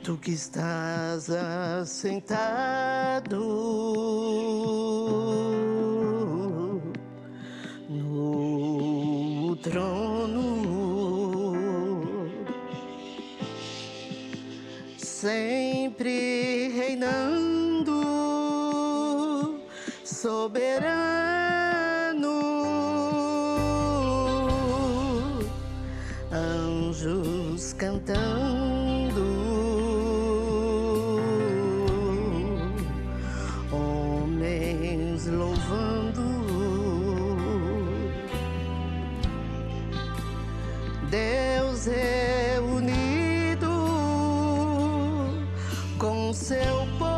Tu que estás assentado no trono, sempre reinando, soberano, anjos cantando, homens louvando, Deus é unido com seu povo.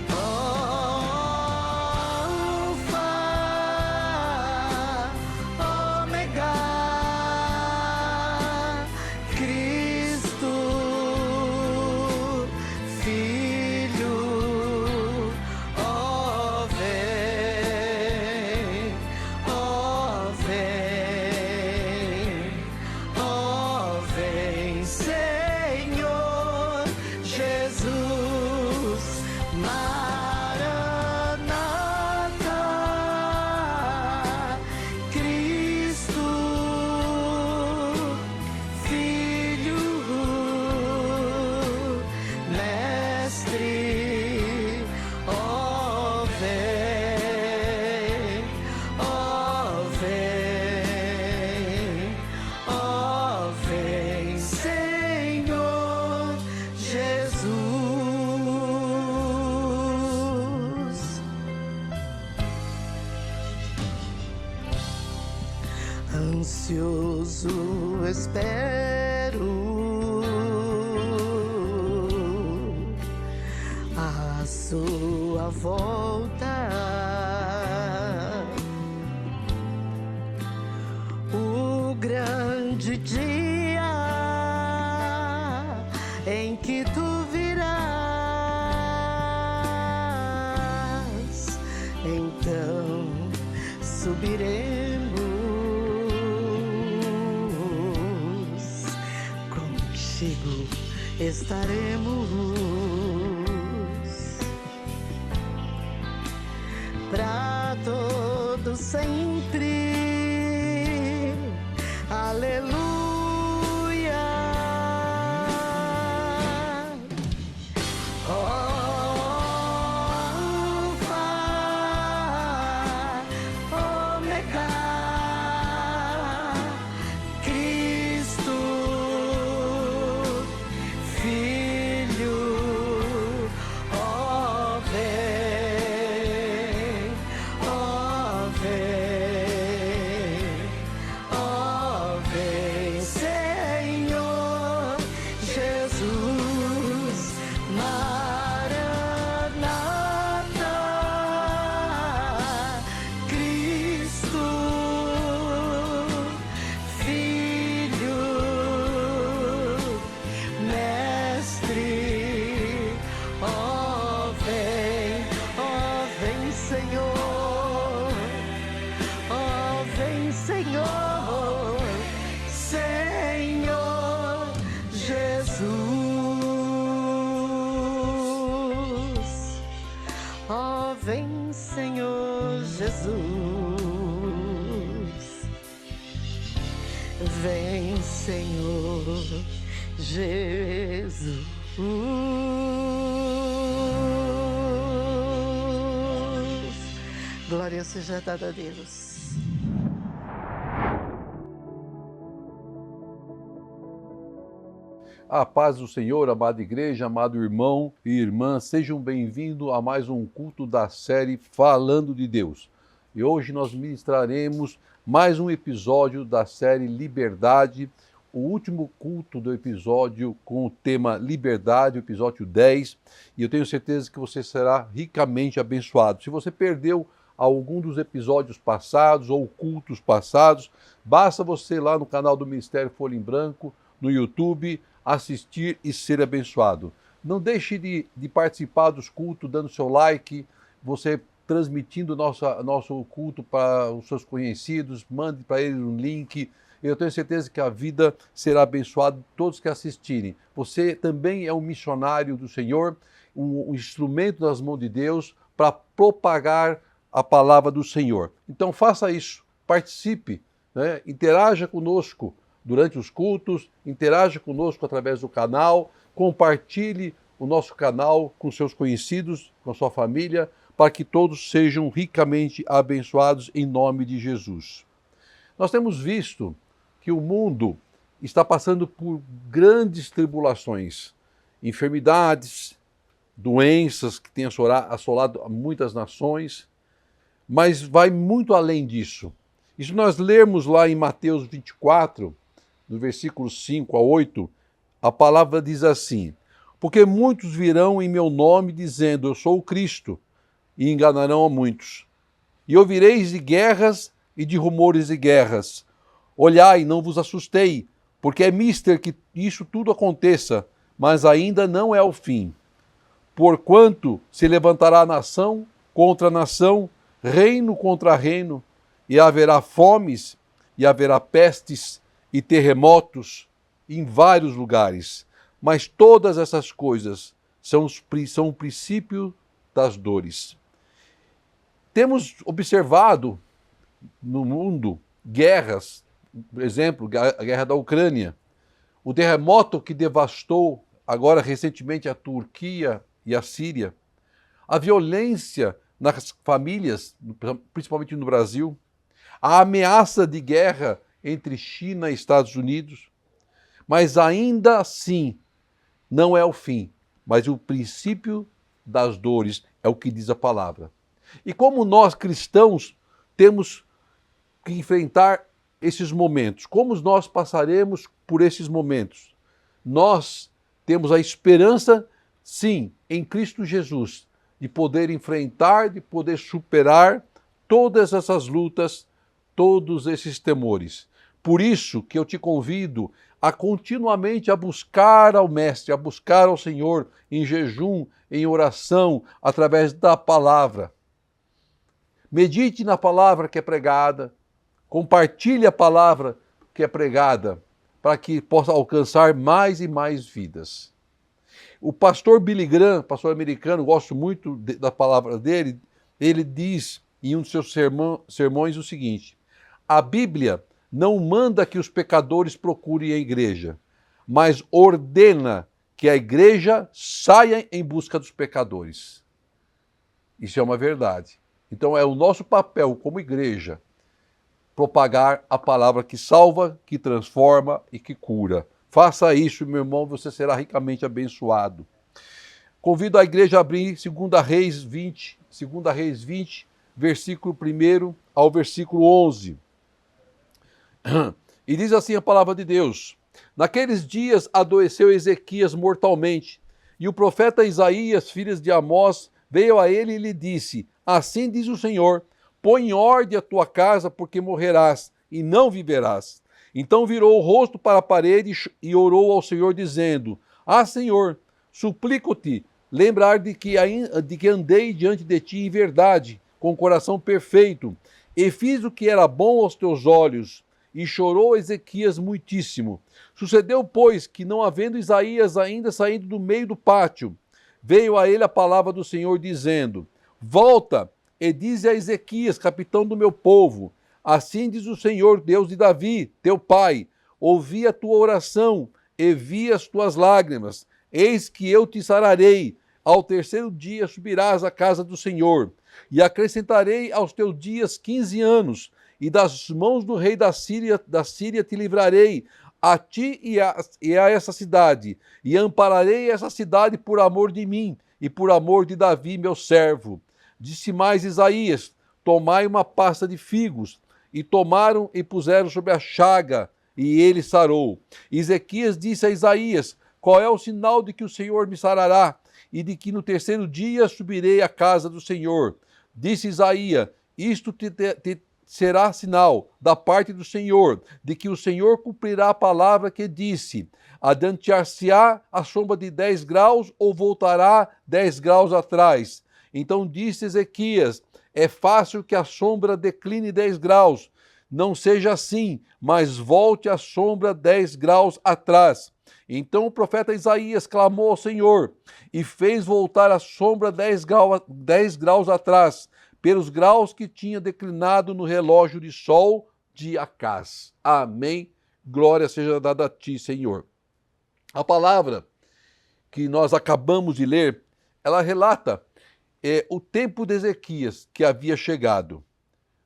Alfa, ômega, Cristo, Filho, ó vem, ó vem, ó vem, Senhor Jesus, Maranata, Cristo, Filho, Mestre, ó vem, ó vem, ó vem, Senhor Jesus. Ansioso espero a sua volta, o grande dia em que tu virás, então subiremos, contigo estaremos para todo sempre. Aleluia. Alfa, ômega, Cristo, Filho, ó vem, ó vem, ó vem, Senhor Jesus, Maranata, Cristo, Filho, Mestre, ó vem, Senhor, ó vem, Senhor, Senhor Jesus, ó vem, Senhor Jesus, vem, Senhor Jesus. Glória seja dada a Deus. A paz do Senhor, amada igreja, amado irmão e irmã, sejam bem-vindos a mais um culto da série Falando de Deus. E hoje nós ministraremos mais um episódio da série Liberdade, o último culto do episódio com o tema Liberdade, o episódio 10, e eu tenho certeza que você será ricamente abençoado. Se você perdeu algum dos episódios passados ou cultos passados, basta você ir lá no canal do Ministério Folha em Branco, no YouTube, assistir e ser abençoado. Não deixe de participar dos cultos, dando seu like, você transmitindo nosso culto para os seus conhecidos, mande para eles um link Eu tenho certeza que a vida será abençoada de todos que assistirem. Você também é um missionário do Senhor, um instrumento nas mãos de Deus para propagar a palavra do Senhor. Então faça isso, participe, né? Interaja conosco durante os cultos, interaja conosco através do canal, compartilhe o nosso canal com seus conhecidos, com a sua família, para que todos sejam ricamente abençoados em nome de Jesus. Nós temos visto que o mundo está passando por grandes tribulações, enfermidades, doenças que têm assolado muitas nações, mas vai muito além disso. E se nós lermos lá em Mateus 24, no versículo 5 a 8, a palavra diz assim: porque muitos virão em meu nome dizendo, eu sou o Cristo, e enganarão a muitos. E ouvireis de guerras e de rumores de guerras. Olhai, não vos assustei, porque é mister que isso tudo aconteça, mas ainda não é o fim. Porquanto se levantará nação contra nação, reino contra reino, e haverá fomes, e haverá pestes e terremotos em vários lugares. Mas todas essas coisas são o princípio das dores. Temos observado no mundo guerras, por exemplo, a guerra da Ucrânia, o terremoto que devastou agora recentemente a Turquia e a Síria, a violência nas famílias, principalmente no Brasil, a ameaça de guerra entre China e Estados Unidos, mas ainda assim não é o fim, mas o princípio das dores é o que diz a palavra. E como nós cristãos temos que enfrentar esses momentos, como nós passaremos por esses momentos? Nós temos a esperança, sim, em Cristo Jesus, de poder enfrentar, de poder superar todas essas lutas, todos esses temores. Por isso que eu te convido a continuamente a buscar ao Mestre, a buscar ao Senhor em jejum, em oração, através da palavra. Medite na palavra que é pregada, compartilhe a palavra que é pregada, para que possa alcançar mais e mais vidas. O pastor Billy Graham, pastor americano, gosto muito da palavra dele, ele diz em um de seus sermões o seguinte: a Bíblia não manda que os pecadores procurem a igreja, mas ordena que a igreja saia em busca dos pecadores. Isso é uma verdade. Então é o nosso papel como igreja propagar a palavra que salva, que transforma e que cura. Faça isso, meu irmão, você será ricamente abençoado. Convido a igreja a abrir 2 Reis 20, versículo 1 ao versículo 11. E diz assim a palavra de Deus: naqueles dias adoeceu Ezequias mortalmente, e o profeta Isaías, filho de Amós, veio a ele e lhe disse: assim diz o Senhor, põe em ordem a tua casa, porque morrerás e não viverás. Então virou o rosto para a parede e orou ao Senhor, dizendo: ah, Senhor, suplico-te, lembrar de que andei diante de ti em verdade, com coração perfeito, e fiz o que era bom aos teus olhos. E chorou Ezequias muitíssimo. Sucedeu, pois, que não havendo Isaías ainda saído do meio do pátio, veio a ele a palavra do Senhor, dizendo: volta e dize a Ezequias, capitão do meu povo, assim diz o Senhor, Deus de Davi, teu pai, ouvi a tua oração e vi as tuas lágrimas, eis que eu te sararei, ao terceiro dia subirás à casa do Senhor, e acrescentarei aos teus dias 15 anos, e das mãos do rei da Síria te livrarei, a ti e a essa cidade, e ampararei essa cidade por amor de mim, e por amor de Davi, meu servo. Disse mais Isaías: tomai uma pasta de figos, e tomaram e puseram sobre a chaga, e ele sarou. Ezequias disse a Isaías: qual é o sinal de que o Senhor me sarará, e de que no terceiro dia subirei à casa do Senhor? Disse Isaías: isto te será sinal da parte do Senhor, de que o Senhor cumprirá a palavra que disse: adiantar-se-á a sombra de 10 graus, ou voltará 10 graus atrás? Então disse Ezequias: é fácil que a sombra decline 10 graus, não seja assim, mas volte a sombra 10 graus atrás. Então o profeta Isaías clamou ao Senhor e fez voltar a sombra 10 graus atrás, pelos graus que tinha declinado no relógio de sol de Acaz. Amém. Glória seja dada a ti, Senhor. A palavra que nós acabamos de ler, ela relata o tempo de Ezequias que havia chegado.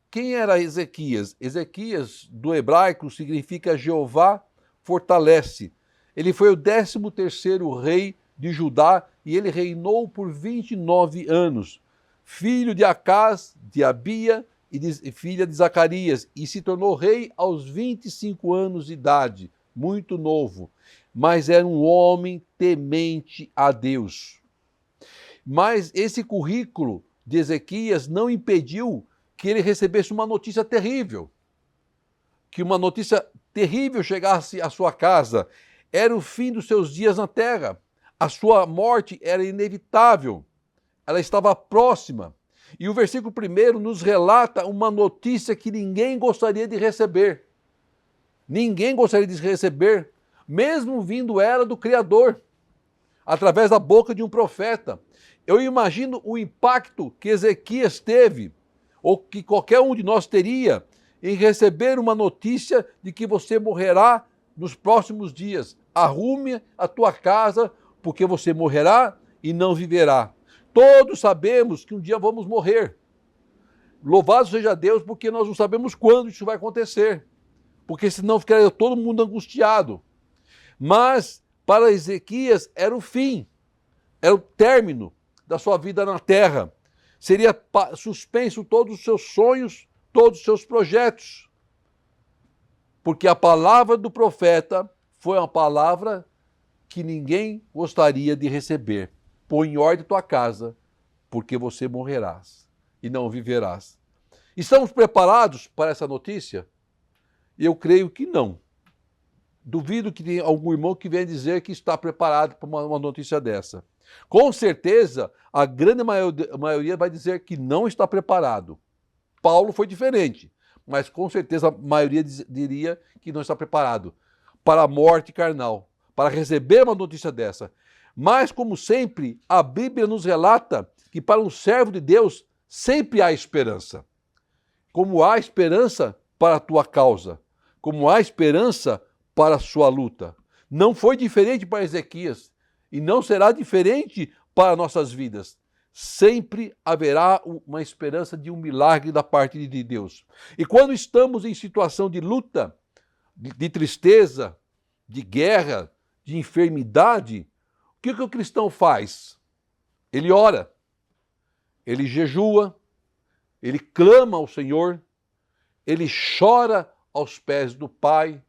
Quem era Ezequias? Ezequias, do hebraico, significa Jeová fortalece. Ele foi o 13º rei de Judá e ele reinou por 29 anos. Filho de Acaz, de Abia e filha de Zacarias, e se tornou rei aos 25 anos de idade, muito novo. Mas era um homem temente a Deus. Mas esse currículo de Ezequias não impediu que ele recebesse uma notícia terrível. Que uma notícia terrível chegasse à sua casa. Era o fim dos seus dias na terra. A sua morte era inevitável. Ela estava próxima. E o versículo 1 nos relata uma notícia que ninguém gostaria de receber. Ninguém gostaria de receber, mesmo vindo ela do Criador, através da boca de um profeta. Eu imagino o impacto que Ezequias teve, ou que qualquer um de nós teria, em receber uma notícia de que você morrerá nos próximos dias. Arrume a tua casa, porque você morrerá e não viverá. Todos sabemos que um dia vamos morrer. Louvado seja Deus, porque nós não sabemos quando isso vai acontecer. Porque senão ficaria todo mundo angustiado. Mas para Ezequias era o fim, era o término da sua vida na terra. Seria suspenso todos os seus sonhos, todos os seus projetos. Porque a palavra do profeta foi uma palavra que ninguém gostaria de receber. Põe em ordem tua casa, porque você morrerás e não viverás. Estamos preparados para essa notícia? Eu creio que não. Duvido que tenha algum irmão que venha dizer que está preparado para uma notícia dessa. Com certeza, a grande maioria vai dizer que não está preparado. Paulo foi diferente, mas com certeza a maioria diria que não está preparado para a morte carnal, para receber uma notícia dessa. Mas, como sempre, a Bíblia nos relata que para um servo de Deus sempre há esperança. Como há esperança para a tua causa, como há esperança para a sua luta. Não foi diferente para Ezequias e não será diferente para nossas vidas. Sempre haverá uma esperança de um milagre da parte de Deus. E quando estamos em situação de luta, de tristeza, de guerra, de enfermidade, o que o cristão faz? Ele ora, ele jejua, ele clama ao Senhor, ele chora aos pés do Pai,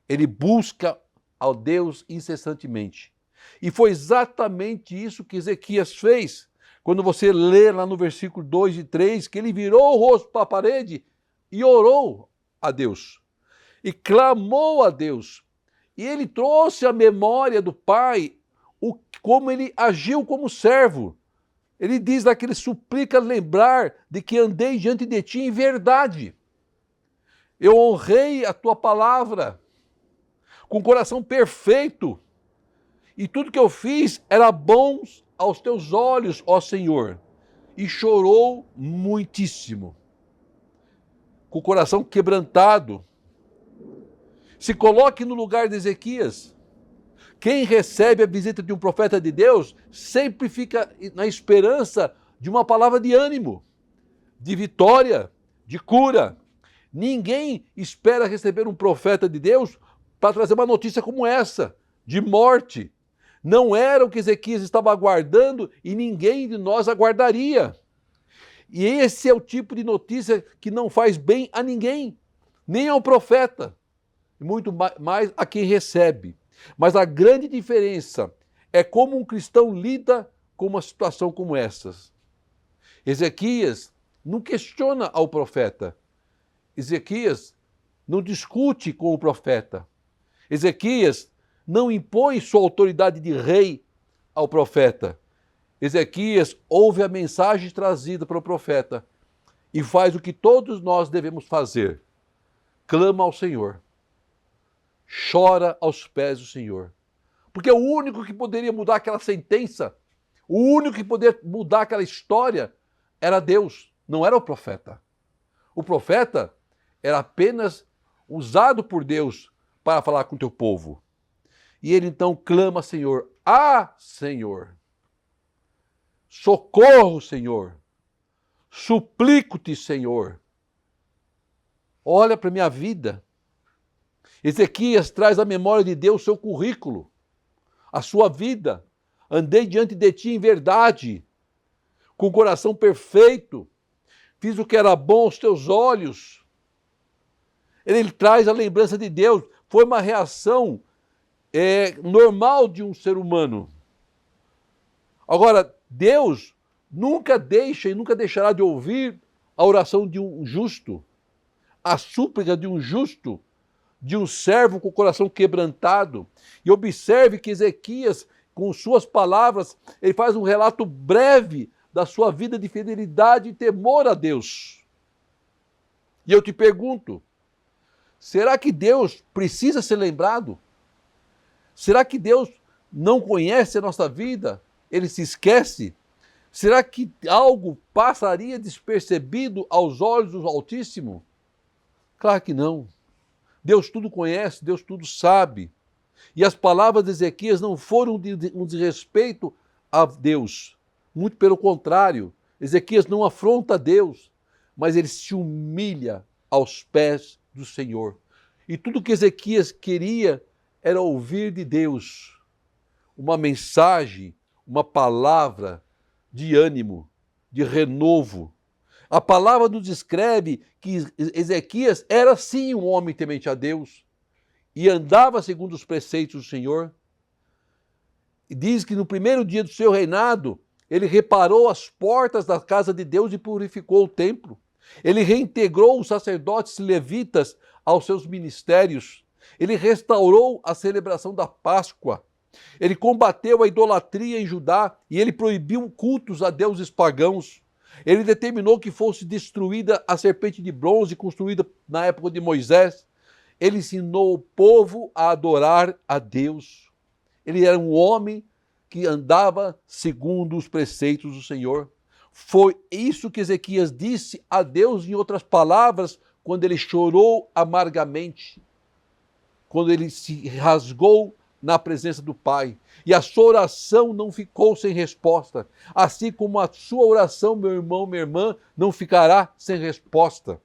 ele busca ao Deus incessantemente. E foi exatamente isso que Ezequias fez. Quando você lê lá no versículo 2 e 3, que ele virou o rosto para a parede e orou a Deus. E clamou a Deus. E ele trouxe à memória do Pai como ele agiu como servo. Ele diz lá que ele suplica lembrar de que andei diante de ti em verdade. Eu honrei a tua palavra com o coração perfeito. E tudo que eu fiz era bom aos teus olhos, ó Senhor. E chorou muitíssimo, com o coração quebrantado. Se coloque no lugar de Ezequias. Quem recebe a visita de um profeta de Deus sempre fica na esperança de uma palavra de ânimo, de vitória, de cura. Ninguém espera receber um profeta de Deus para trazer uma notícia como essa, de morte. Não era o que Ezequias estava aguardando e ninguém de nós aguardaria. E esse é o tipo de notícia que não faz bem a ninguém, nem ao profeta, muito mais a quem recebe. Mas a grande diferença é como um cristão lida com uma situação como essas. Ezequias não questiona ao profeta. Ezequias não discute com o profeta. Ezequias não impõe sua autoridade de rei ao profeta. Ezequias ouve a mensagem trazida pelo profeta e faz o que todos nós devemos fazer. clama ao Senhor, chora aos pés do Senhor. Porque o único que poderia mudar aquela sentença, o único que poderia mudar aquela história era Deus, não era o profeta. O profeta era apenas usado por Deus para falar com o teu povo. E ele então clama, Senhor, Senhor, socorro, Senhor, suplico-te, Senhor. Olha para a minha vida. Ezequias traz à memória de Deus seu currículo, a sua vida. Andei diante de ti em verdade, com o coração perfeito, fiz o que era bom aos teus olhos. Ele traz a lembrança de Deus. Foi uma reação normal de um ser humano. Agora, Deus nunca deixa e nunca deixará de ouvir a oração de um justo, a súplica de um justo, de um servo com o coração quebrantado. E observe que Ezequias, com suas palavras, ele faz um relato breve da sua vida de fidelidade e temor a Deus. E eu te pergunto, será que Deus precisa ser lembrado? Será que Deus não conhece a nossa vida? Ele se esquece? Será que algo passaria despercebido aos olhos do Altíssimo? Claro que não. Deus tudo conhece, Deus tudo sabe. E as palavras de Ezequias não foram um desrespeito a Deus. Muito pelo contrário, Ezequias não afronta Deus, mas ele se humilha aos pés do Senhor. E tudo que Ezequias queria era ouvir de Deus uma mensagem, uma palavra de ânimo, de renovo. A palavra nos descreve que Ezequias era sim um homem temente a Deus e andava segundo os preceitos do Senhor. E diz que no primeiro dia do seu reinado, ele reparou as portas da casa de Deus e purificou o templo. Ele reintegrou os sacerdotes levitas aos seus ministérios. Ele restaurou a celebração da Páscoa. Ele combateu a idolatria em Judá e ele proibiu cultos a deuses pagãos. Ele determinou que fosse destruída a serpente de bronze construída na época de Moisés. Ele ensinou o povo a adorar a Deus. Ele era um homem que andava segundo os preceitos do Senhor. Foi isso que Ezequias disse a Deus, em outras palavras, quando ele chorou amargamente, quando ele se rasgou na presença do Pai. E a sua oração não ficou sem resposta, assim como a sua oração, meu irmão, minha irmã, não ficará sem resposta.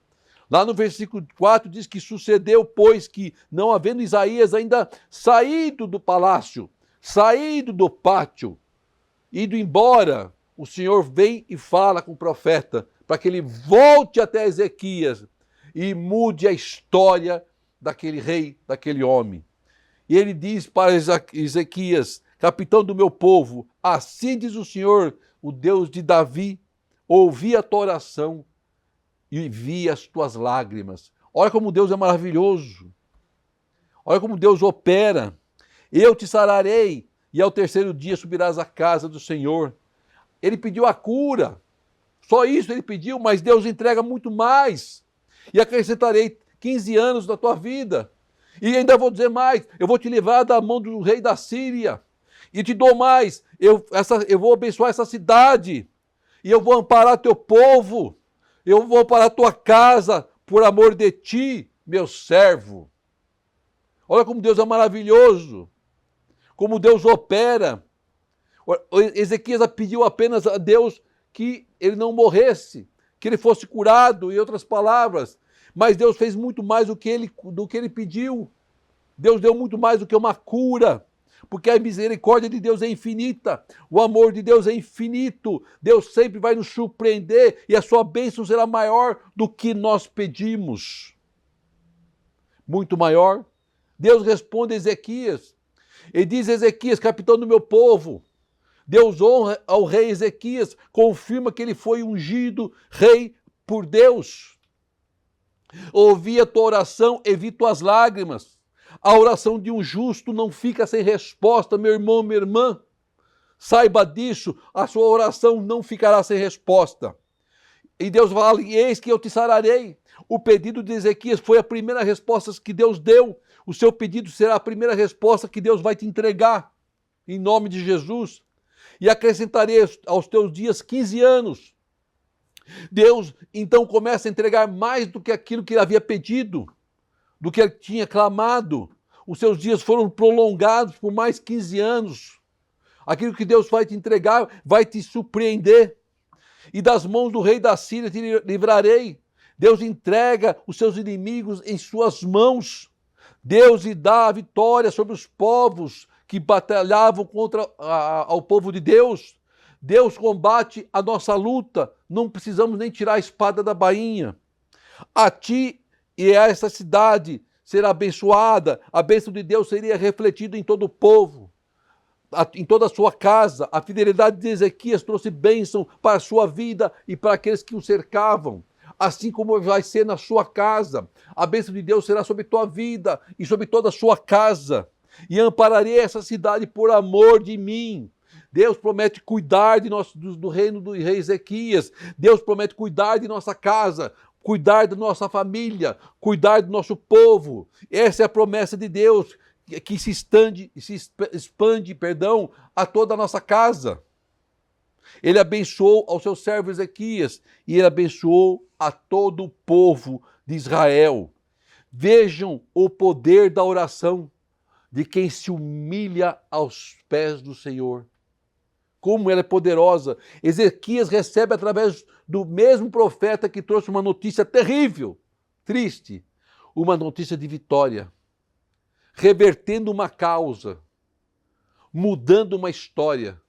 Lá no versículo 4 diz que sucedeu, pois, que não havendo Isaías ainda saído do palácio, saído do pátio, ido embora, o Senhor vem e fala com o profeta para que ele volte até Ezequias e mude a história daquele rei, daquele homem. E ele diz para Ezequias, capitão do meu povo, assim diz o Senhor, o Deus de Davi, ouvi a tua oração e vi as tuas lágrimas. Olha como Deus é maravilhoso. Olha como Deus opera. Eu te sararei e ao terceiro dia subirás à casa do Senhor. Ele pediu a cura. Só isso ele pediu, mas Deus entrega muito mais. E acrescentarei 15 anos da tua vida. E ainda vou dizer mais, eu vou te livrar da mão do rei da Síria. E te dou mais, eu vou abençoar essa cidade. E eu vou amparar teu povo. Eu vou amparar tua casa por amor de ti, meu servo. Olha como Deus é maravilhoso. Como Deus opera. Ezequias pediu apenas a Deus que ele não morresse, que ele fosse curado, em outras palavras. Mas Deus fez muito mais do que ele pediu. Deus deu muito mais do que uma cura, porque a misericórdia de Deus é infinita, o amor de Deus é infinito, Deus sempre vai nos surpreender e a sua bênção será maior do que nós pedimos. Muito maior. Deus responde a Ezequias, e diz Ezequias, capitão do meu povo, Deus honra ao rei Ezequias, confirma que ele foi ungido rei por Deus. Ouvi a tua oração e vi tuas lágrimas. A oração de um justo não fica sem resposta, meu irmão, minha irmã. Saiba disso, a sua oração não ficará sem resposta. E Deus fala, eis que eu te sararei. O pedido de Ezequias foi a primeira resposta que Deus deu. O seu pedido será a primeira resposta que Deus vai te entregar, em nome de Jesus. E acrescentarei aos teus dias 15 anos. Deus então começa a entregar mais do que aquilo que ele havia pedido, do que ele tinha clamado. Os seus dias foram prolongados por mais 15 anos. Aquilo que Deus vai te entregar vai te surpreender. E das mãos do rei da Síria te livrarei. Deus entrega os seus inimigos em suas mãos. Deus lhe dá a vitória sobre os povos que batalhavam contra ao povo de Deus. Deus combate a nossa luta. Não precisamos nem tirar a espada da bainha. A ti e a essa cidade será abençoada. A bênção de Deus seria refletida em todo o povo, em toda a sua casa. A fidelidade de Ezequias trouxe bênção para a sua vida e para aqueles que o cercavam. Assim como vai ser na sua casa. A bênção de Deus será sobre tua vida e sobre toda a sua casa. E ampararei essa cidade por amor de mim. Deus promete cuidar de nós, do reino do rei Ezequias. Deus promete cuidar de nossa casa, cuidar da nossa família, cuidar do nosso povo. Essa é a promessa de Deus, que se expande, a toda a nossa casa. Ele abençoou ao seu servo Ezequias e ele abençoou a todo o povo de Israel. Vejam o poder da oração de quem se humilha aos pés do Senhor. Como ela é poderosa. Ezequias recebe através do mesmo profeta que trouxe uma notícia terrível, triste, uma notícia de vitória, revertendo uma causa, mudando uma história.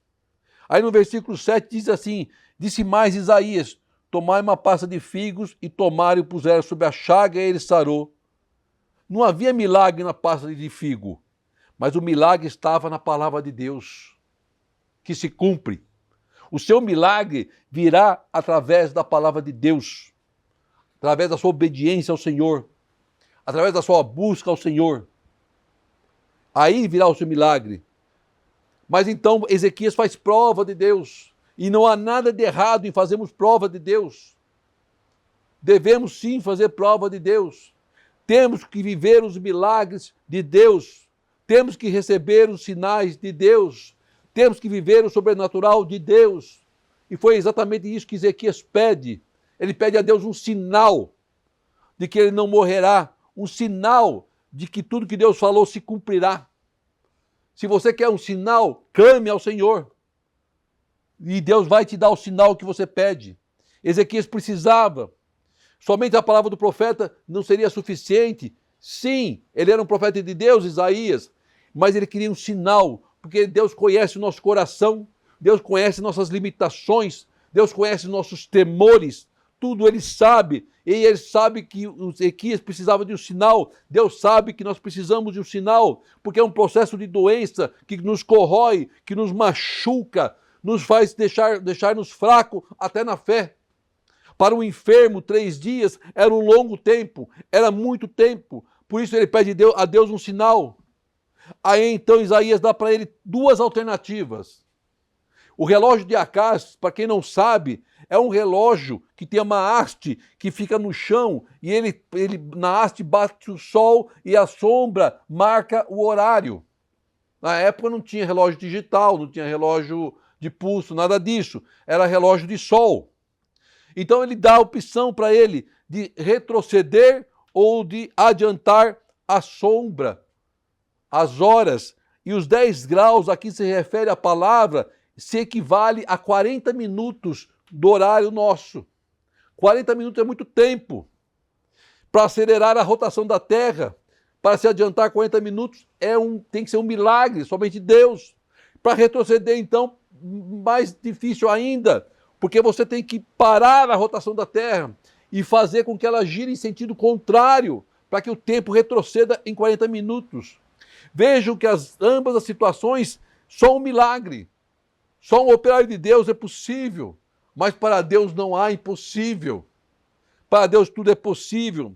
Aí no versículo 7 diz assim, disse mais Isaías, tomai uma pasta de figos e tomaram e puseram sobre a chaga e ele sarou. Não havia milagre na pasta de figo, mas o milagre estava na palavra de Deus, que se cumpre. O seu milagre virá através da palavra de Deus, através da sua obediência ao Senhor, através da sua busca ao Senhor. Aí virá o seu milagre. Mas então Ezequias faz prova de Deus. E não há nada de errado em fazermos prova de Deus. Devemos sim fazer prova de Deus. Temos que viver os milagres de Deus. Temos que receber os sinais de Deus. Temos que viver o sobrenatural de Deus. E foi exatamente isso que Ezequias pede. Ele pede a Deus um sinal de que ele não morrerá. Um sinal de que tudo que Deus falou se cumprirá. Se você quer um sinal, clame ao Senhor. E Deus vai te dar o sinal que você pede. Ezequias precisava. Somente a palavra do profeta não seria suficiente. Sim, ele era um profeta de Deus, Isaías, mas ele queria um sinal, porque Deus conhece o nosso coração, Deus conhece nossas limitações, Deus conhece nossos temores, tudo ele sabe, e ele sabe que o Ezequias precisava de um sinal, Deus sabe que nós precisamos de um sinal, porque é um processo de doença que nos corrói, que nos machuca, nos faz deixar-nos fracos até na fé. Para um enfermo, 3 dias era um longo tempo, era muito tempo, por isso ele pede a Deus um sinal. Aí então Isaías dá para ele 2 alternativas. O relógio de Acás, para quem não sabe, é um relógio que tem uma haste que fica no chão e ele na haste bate o sol e a sombra marca o horário. Na época não tinha relógio digital, não tinha relógio de pulso, nada disso. Era relógio de sol. Então ele dá a opção para ele de retroceder ou de adiantar a sombra, as horas. E os 10 graus, aqui se refere à palavra, se equivale a 40 minutos do horário nosso. 40 minutos é muito tempo. Para acelerar a rotação da Terra, para se adiantar 40 minutos, tem que ser um milagre, somente Deus. Para retroceder, então, mais difícil ainda, porque você tem que parar a rotação da Terra e fazer com que ela gire em sentido contrário, para que o tempo retroceda em 40 minutos. Vejam que ambas as situações só um milagre. Só um operário de Deus é possível, mas para Deus não há impossível. Para Deus tudo é possível.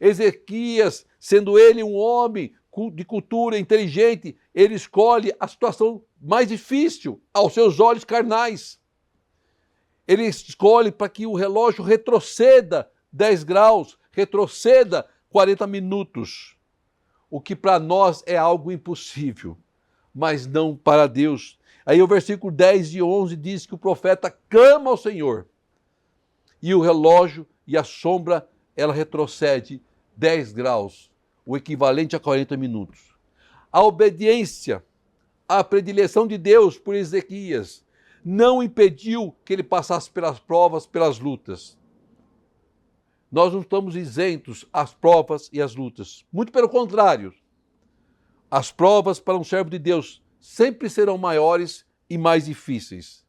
Ezequias, sendo ele um homem de cultura inteligente, ele escolhe a situação mais difícil aos seus olhos carnais. Ele escolhe para que o relógio retroceda 10 graus, retroceda 40 minutos, o que para nós é algo impossível, mas não para Deus. Aí o versículo 10 e 11 diz que o profeta clama ao Senhor, e o relógio e a sombra, ela retrocede 10 graus, o equivalente a 40 minutos. A obediência, a predileção de Deus por Ezequias não impediu que ele passasse pelas provas, pelas lutas. Nós não estamos isentos às provas e às lutas. Muito pelo contrário. As provas para um servo de Deus sempre serão maiores e mais difíceis.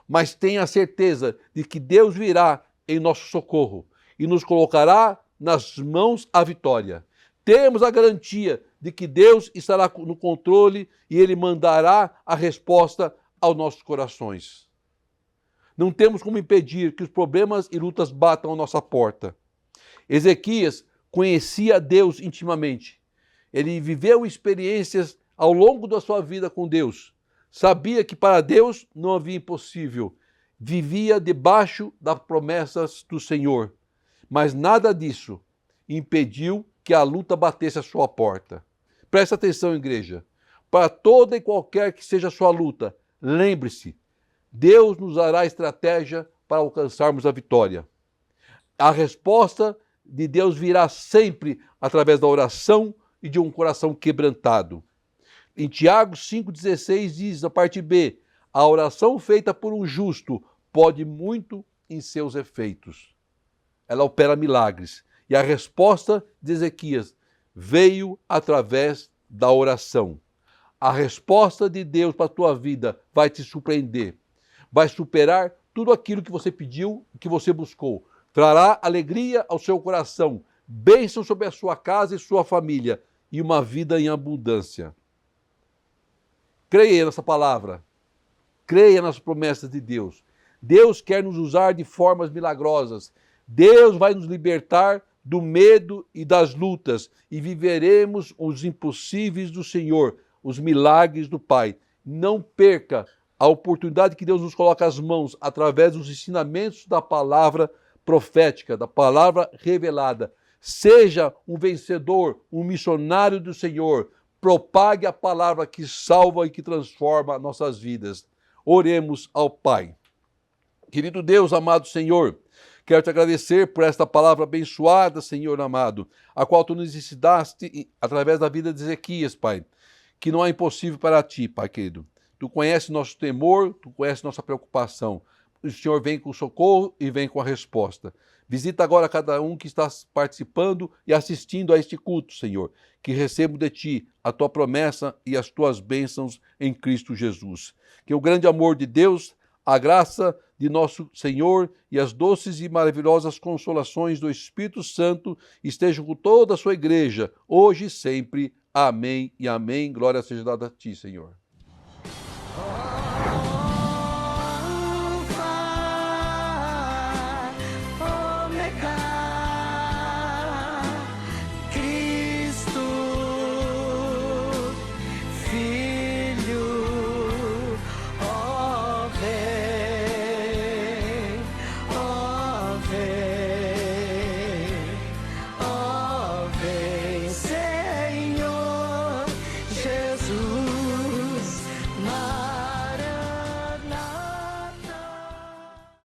Mas tenha a certeza de que Deus virá em nosso socorro e nos colocará nas mãos a vitória. Temos a garantia de que Deus estará no controle e Ele mandará a resposta aos nossos corações. Não temos como impedir que os problemas e lutas batam à nossa porta. Ezequias conhecia Deus intimamente. Ele viveu experiências ao longo da sua vida com Deus. Sabia que para Deus não havia impossível. Vivia debaixo das promessas do Senhor. Mas nada disso impediu que a luta batesse à sua porta. Presta atenção, igreja. Para toda e qualquer que seja a sua luta, lembre-se, Deus nos dará estratégia para alcançarmos a vitória. A resposta de Deus virá sempre através da oração e de um coração quebrantado. Em Tiago 5,16 diz, a parte B, a oração feita por um justo pode muito em seus efeitos. Ela opera milagres. E a resposta de Ezequias veio através da oração. A resposta de Deus para a tua vida vai te surpreender. Vai superar tudo aquilo que você pediu, que você buscou. Trará alegria ao seu coração, bênção sobre a sua casa e sua família e uma vida em abundância. Creia nessa palavra. Creia nas promessas de Deus. Deus quer nos usar de formas milagrosas. Deus vai nos libertar do medo e das lutas e viveremos os impossíveis do Senhor, os milagres do Pai. Não perca a oportunidade que Deus nos coloca às mãos através dos ensinamentos da palavra profética, da palavra revelada. Seja um vencedor, um missionário do Senhor. Propague a palavra que salva e que transforma nossas vidas. Oremos ao Pai. Querido Deus, amado Senhor, quero te agradecer por esta palavra abençoada, Senhor amado, a qual tu nos ensinaste através da vida de Ezequias, Pai, que não é impossível para ti, Pai querido. Tu conheces nosso temor, tu conheces nossa preocupação. O Senhor vem com socorro e vem com a resposta. Visita agora cada um que está participando e assistindo a este culto, Senhor, que recebo de ti a tua promessa e as tuas bênçãos em Cristo Jesus. Que o grande amor de Deus, a graça de nosso Senhor e as doces e maravilhosas consolações do Espírito Santo estejam com toda a sua igreja, hoje e sempre. Amém e amém. Glória seja dada a ti, Senhor.